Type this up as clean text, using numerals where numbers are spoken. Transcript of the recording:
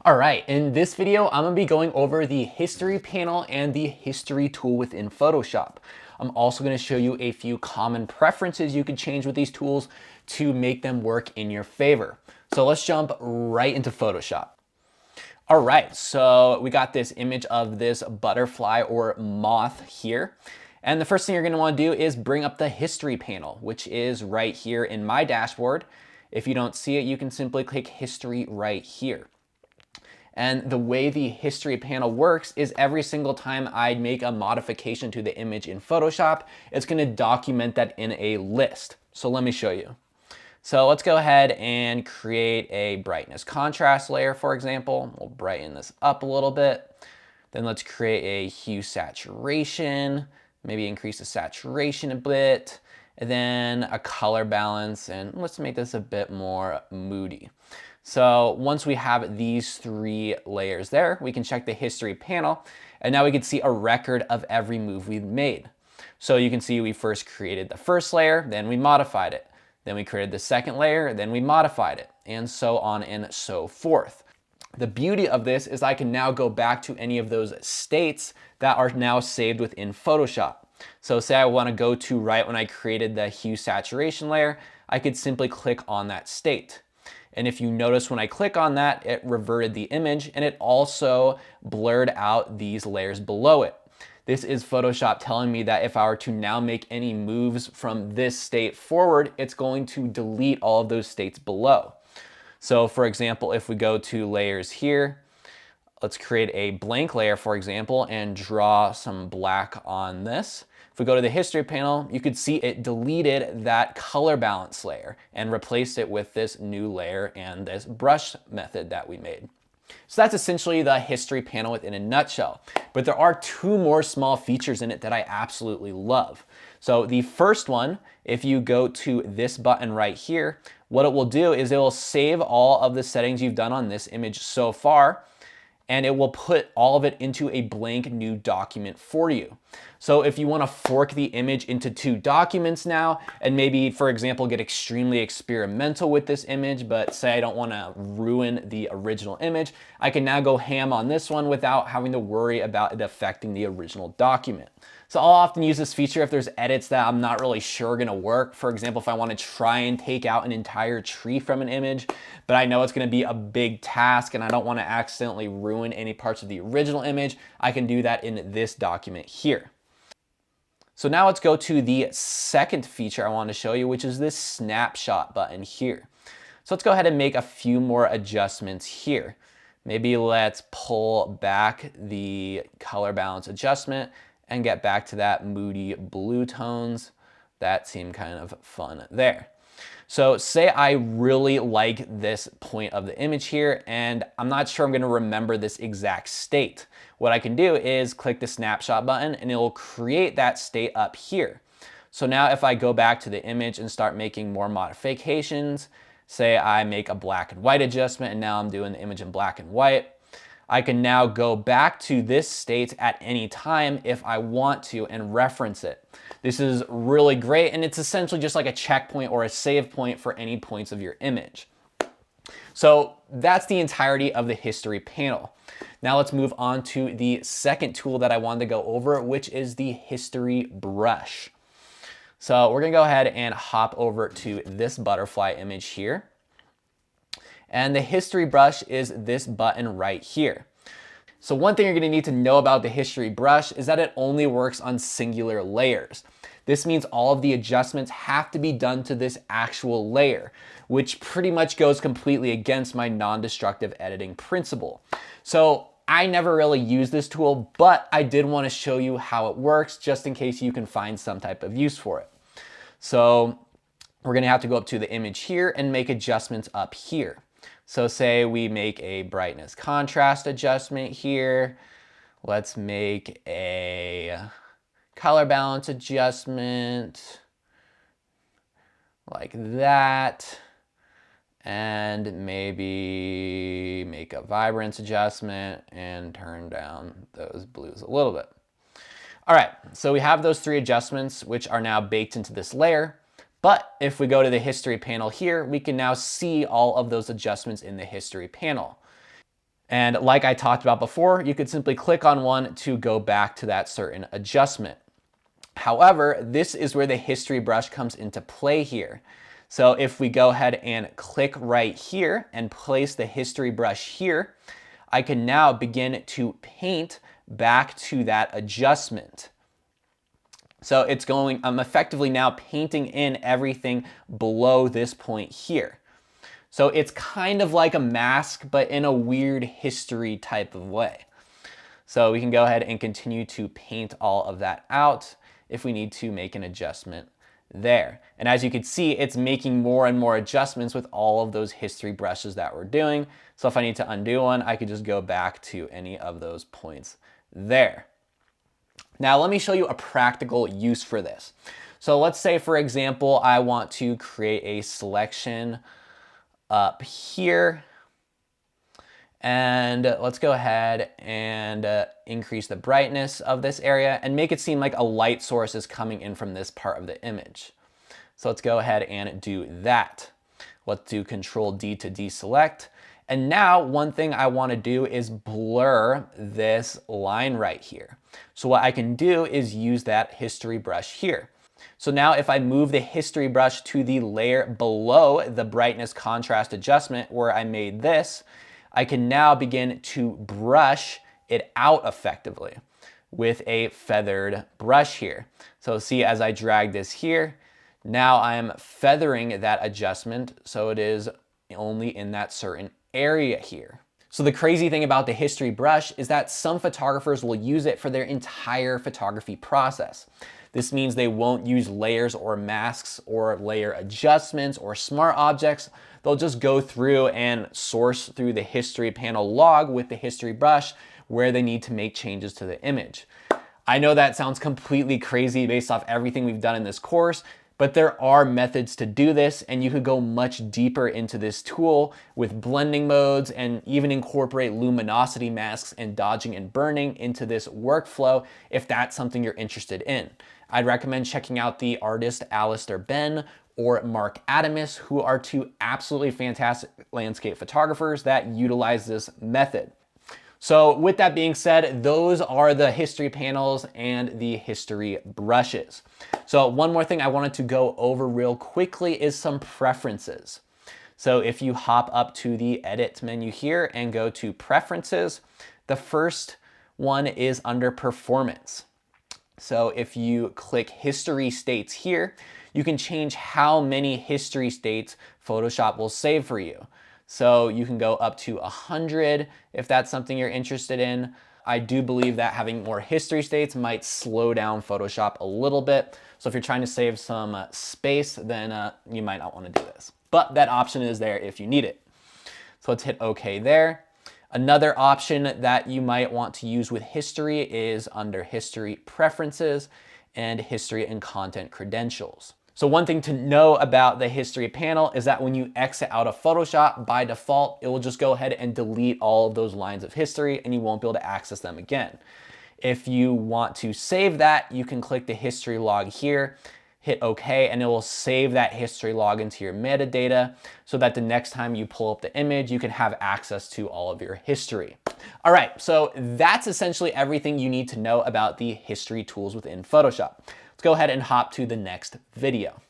All right, in this video, I'm gonna be going over the history panel and the history tool within Photoshop. I'm also gonna show you a few common preferences you could change with these tools to make them work in your favor. So let's jump right into Photoshop. All right, so we got this image of this butterfly or moth here. And the first thing you're gonna wanna do is bring up the history panel, which is right here in my dashboard. If you don't see it, you can simply click history right here. And the way the history panel works is every single time I make a modification to the image in Photoshop, it's gonna document that in a list. So let me show you. So let's go ahead and create a brightness contrast layer, for example. We'll brighten this up a little bit. Then let's create a hue saturation, maybe increase the saturation a bit, and then a color balance, and let's make this a bit more moody. So once we have these three layers there, we can check the history panel, and now we can see a record of every move we've made. So you can see we first created the first layer, then we modified it. Then we created the second layer, then we modified it, and so on and so forth. The beauty of this is I can now go back to any of those states that are now saved within Photoshop. So say I want to go to right when I created the hue saturation layer, I could simply click on that state. And if you notice when I click on that, it reverted the image and it also blurred out these layers below it. This is Photoshop telling me that if I were to now make any moves from this state forward, it's going to delete all of those states below. So for example, if we go to layers here, let's create a blank layer, for example, and draw some black on this. If we go to the history panel, you could see it deleted that color balance layer and replaced it with this new layer and this brush method that we made. So that's essentially the history panel within a nutshell. But there are two more small features in it that I absolutely love. So the first one, if you go to this button right here, what it will do is it will save all of the settings you've done on this image so far, and it will put all of it into a blank new document for you. So if you want to fork the image into two documents now, and maybe, for example, get extremely experimental with this image, but say I don't want to ruin the original image, I can now go ham on this one without having to worry about it affecting the original document. So I'll often use this feature if there's edits that I'm not really sure are gonna work. For example, if I wanna try and take out an entire tree from an image, but I know it's gonna be a big task and I don't wanna accidentally ruin any parts of the original image, I can do that in this document here. So now let's go to the second feature I want to show you, which is this snapshot button here. So let's go ahead and make a few more adjustments here. Maybe let's pull back the color balance adjustment and get back to that moody blue tones. That seemed kind of fun there. So say I really like this point of the image here and I'm not sure I'm gonna remember this exact state. What I can do is click the snapshot button and it will create that state up here. So now if I go back to the image and start making more modifications, say I make a black and white adjustment and now I'm doing the image in black and white, I can now go back to this state at any time if I want to and reference it. This is really great and it's essentially just like a checkpoint or a save point for any points of your image. So that's the entirety of the history panel. Now let's move on to the second tool that I wanted to go over, which is the history brush. So we're gonna go ahead and hop over to this butterfly image here. And the history brush is this button right here. So one thing you're gonna need to know about the history brush is that it only works on singular layers. This means all of the adjustments have to be done to this actual layer, which pretty much goes completely against my non-destructive editing principle. So I never really use this tool, but I did want to show you how it works just in case you can find some type of use for it. So we're gonna have to go up to the image here and make adjustments up here. So say we make a brightness contrast adjustment here. Let's make a color balance adjustment like that. And maybe make a vibrance adjustment and turn down those blues a little bit. All right, so we have those three adjustments which are now baked into this layer. But if we go to the history panel here, we can now see all of those adjustments in the history panel. And like I talked about before, you could simply click on one to go back to that certain adjustment. However, this is where the history brush comes into play here. So if we go ahead and click right here and place the history brush here, I can now begin to paint back to that adjustment. So I'm effectively now painting in everything below this point here. So it's kind of like a mask, but in a weird history type of way. So we can go ahead and continue to paint all of that out if we need to make an adjustment there. And as you can see, it's making more and more adjustments with all of those history brushes that we're doing. So if I need to undo one, I could just go back to any of those points there. Now let me show you a practical use for this. So let's say, for example, I want to create a selection up here. And let's go ahead and increase the brightness of this area and make it seem like a light source is coming in from this part of the image. So let's go ahead and do that. Let's do Control D to deselect. And now one thing I want to do is blur this line right here. So what I can do is use that history brush here. So now if I move the history brush to the layer below the brightness contrast adjustment where I made this, I can now begin to brush it out effectively with a feathered brush here. So see, as I drag this here, now I'm feathering that adjustment so it is only in that certain area here. So the crazy thing about the history brush is that some photographers will use it for their entire photography process. This means they won't use layers or masks or layer adjustments or smart objects. They'll just go through and source through the history panel log with the history brush where they need to make changes to the image. I know that sounds completely crazy based off everything we've done in this course, but there are methods to do this, and you could go much deeper into this tool with blending modes and even incorporate luminosity masks and dodging and burning into this workflow if that's something you're interested in. I'd recommend checking out the artist Alistair Benn or Mark Adamus, who are two absolutely fantastic landscape photographers that utilize this method. So with that being said, those are the history panels and the history brushes. So one more thing I wanted to go over real quickly is some preferences. So if you hop up to the edit menu here and go to preferences, the first one is under performance. So if you click history states here, you can change how many history states Photoshop will save for you. So you can go up to 100 if that's something you're interested in. I do believe that having more history states might slow down Photoshop a little bit. So if you're trying to save some space, then you might not want to do this. But that option is there if you need it. So let's hit OK there. Another option that you might want to use with history is under history preferences and history and content credentials. So one thing to know about the history panel is that when you exit out of Photoshop, by default, it will just go ahead and delete all of those lines of history and you won't be able to access them again. If you want to save that, you can click the history log here, hit OK, and it will save that history log into your metadata so that the next time you pull up the image, you can have access to all of your history. All right, so that's essentially everything you need to know about the history tools within Photoshop. Let's go ahead and hop to the next video.